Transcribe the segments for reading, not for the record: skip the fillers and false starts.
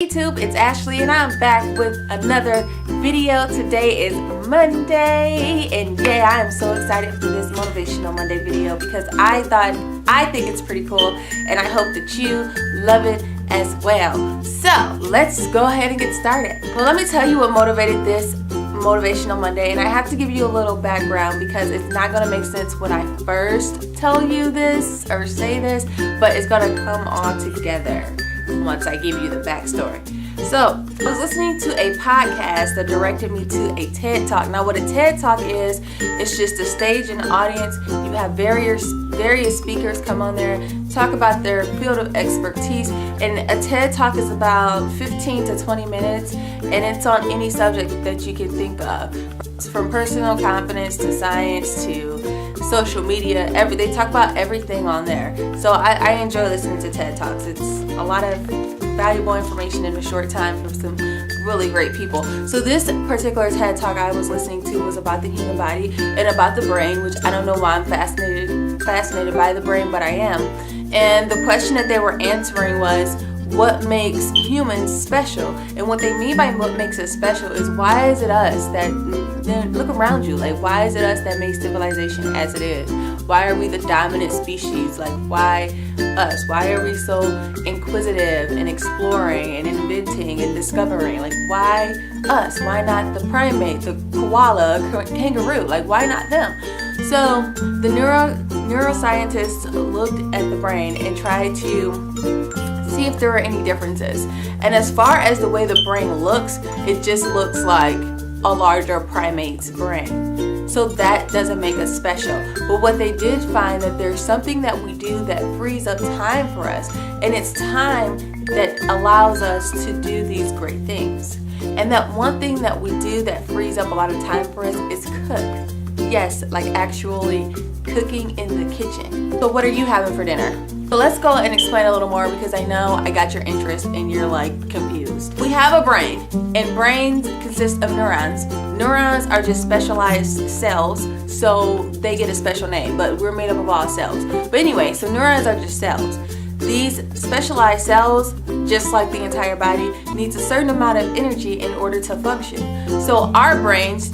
YouTube, it's Ashley and I'm back with another video. Today is Monday and yeah, I am so excited for this motivational Monday video because I think it's pretty cool and I hope that you love it as well. So let's go ahead and get started. Well, let me tell you what motivated this motivational Monday, and I have to give you a little background because it's not going to make sense when I first tell you this or say this, but it's going to come all together once I give you the backstory. So I was listening to a podcast that directed me to a TED Talk. Now what a TED Talk is, it's just a stage and audience. You have various speakers come on there, talk about their field of expertise, and a TED Talk is about 15 to 20 minutes, and it's on any subject that you can think of, from personal confidence to science to social media. They talk about everything on there. So I enjoy listening to TED Talks. It's a lot of valuable information in a short time from some really great people. So this particular TED Talk I was listening to was about the human body and about the brain, which I don't know why I'm fascinated by the brain, but I am. And the question that they were answering was, what makes humans special? And what they mean by what makes us special is, why is it us that, look around you, like why is it us that makes civilization as it is? Why are we the dominant species? Like why us? Why are we so inquisitive and exploring and inventing and discovering? Like why us? Why not the primate, the koala, kangaroo? Like why not them? So the neuroscientists looked at the brain and tried to see if there were any differences. And as far as the way the brain looks, it just looks like a larger primate's brain. So that doesn't make us special. But what they did find, that there's something that we do that frees up time for us. And it's time that allows us to do these great things. And that one thing that we do that frees up a lot of time for us is cook. Yes, like actually cooking in the kitchen. So what are you having for dinner? So let's go and explain a little more, because I know I got your interest and you're like confused. We have a brain, and brains consist of neurons. Neurons are just specialized cells, so they get a special name, but we're made up of all cells. But anyway, so neurons are just cells. These specialized cells, just like the entire body, needs a certain amount of energy in order to function. So our brains,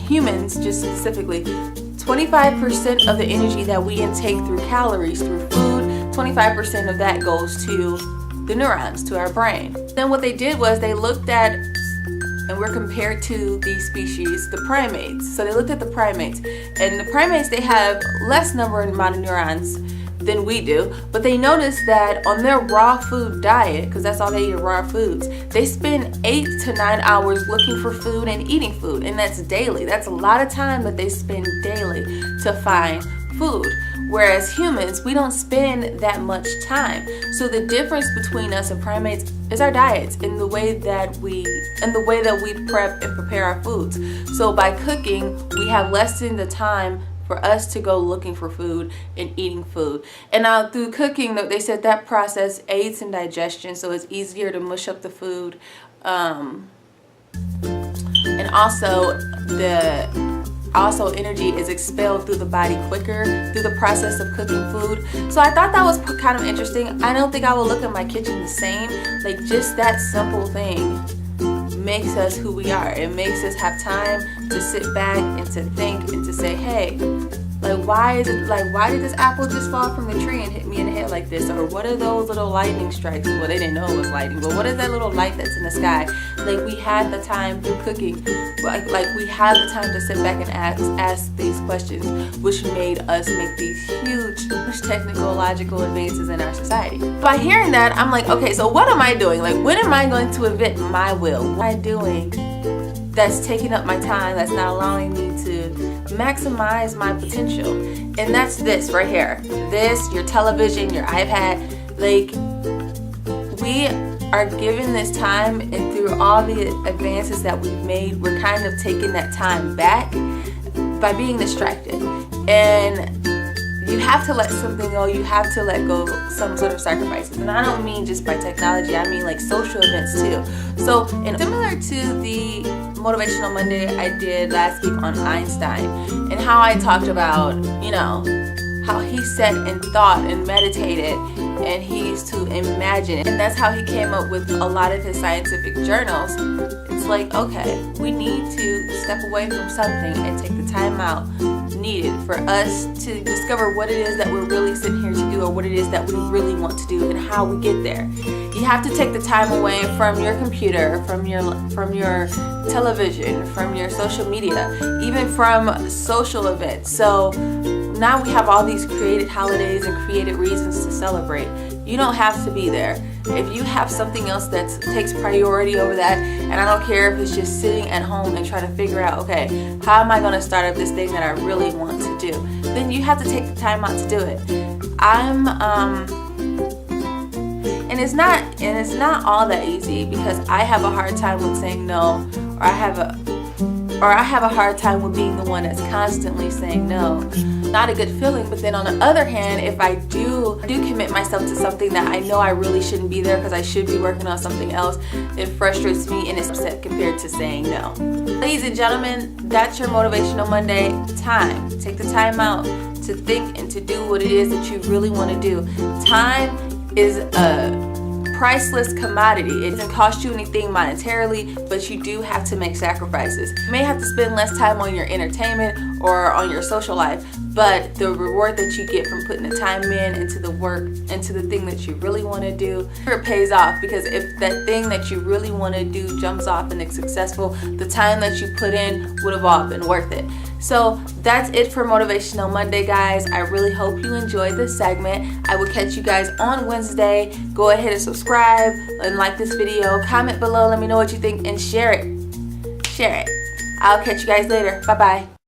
humans just specifically, 25% of the energy that we intake through calories, through food, 25% of that goes to the neurons, to our brain. Then what they did was they looked at, and we're compared to these species, the primates. So they looked at the primates, and the primates, they have less amount of neurons than we do, but they noticed that on their raw food diet, because that's all they eat, raw foods, they spend 8 to 9 hours looking for food and eating food, and that's daily. That's a lot of time that they spend daily to find food. Whereas humans, we don't spend that much time. So the difference between us and primates is our diets, and the way that we prep and prepare our foods. So by cooking, we have lessened the time for us to go looking for food and eating food. And now through cooking, they said that process aids in digestion, so it's easier to mush up the food. And also energy is expelled through the body quicker through the process of cooking food. So I thought that was kind of interesting. I don't think I will look at my kitchen the same. Like just that simple thing makes us who we are. It makes us have time to sit back and to think and to say, hey, why did this apple just fall from the tree and hit me in the head like this? Or what are those little lightning strikes? Well, they didn't know it was lightning, but what is that little light that's in the sky? Like we had the time through cooking, like we had the time to sit back and ask these questions, which made us make these huge technological advances in our society. By hearing that, I'm like, okay, so what am I doing? Like, when am I going to invent my will? What am I doing that's taking up my time, that's not allowing me to maximize my potential? And that's this right here. This, your television, your iPad. Like, we are given this time, and through all the advances that we've made, we're kind of taking that time back by being distracted. And you have to let something go. You have to let go some sort of sacrifices. And I don't mean just by technology. I mean like social events too. So, and similar to the Motivational Monday I did last week on Einstein, and how I talked about, how he sat and thought and meditated and he used to imagine, and that's how he came up with a lot of his scientific journals. It's like, okay, we need to step away from something and take the time out needed for us to discover what it is that we're really sitting here to do, or what it is that we really want to do, and how we get there. You have to take the time away from your computer, from your television, from your social media, even from social events. So now we have all these created holidays and created reasons to celebrate. You don't have to be there. If you have something else that takes priority over that, and I don't care if it's just sitting at home and trying to figure out, okay, how am I going to start up this thing that I really want to do, then you have to take the time out to do it. And it's not all that easy, because I have a hard time with saying no, or I have a hard time with being the one that's constantly saying no. Not a good feeling. But then on the other hand, if I do commit myself to something that I know I really shouldn't be there because I should be working on something else, it frustrates me and it's upset compared to saying no. Ladies and gentlemen, that's your Motivational Monday. Time. Take the time out to think and to do what it is that you really want to do. Time is a priceless commodity. It doesn't cost you anything monetarily, but you do have to make sacrifices. You may have to spend less time on your entertainment or on your social life, but the reward that you get from putting the time into the work, into the thing that you really want to do, it pays off. Because if that thing that you really want to do jumps off and it's successful, the time that you put in would have all been worth it. So that's it for Motivational Monday, guys. I really hope you enjoyed this segment. I will catch you guys on Wednesday. Go ahead and subscribe and like this video. Comment below, let me know what you think, and share it. I'll catch you guys later. Bye-bye.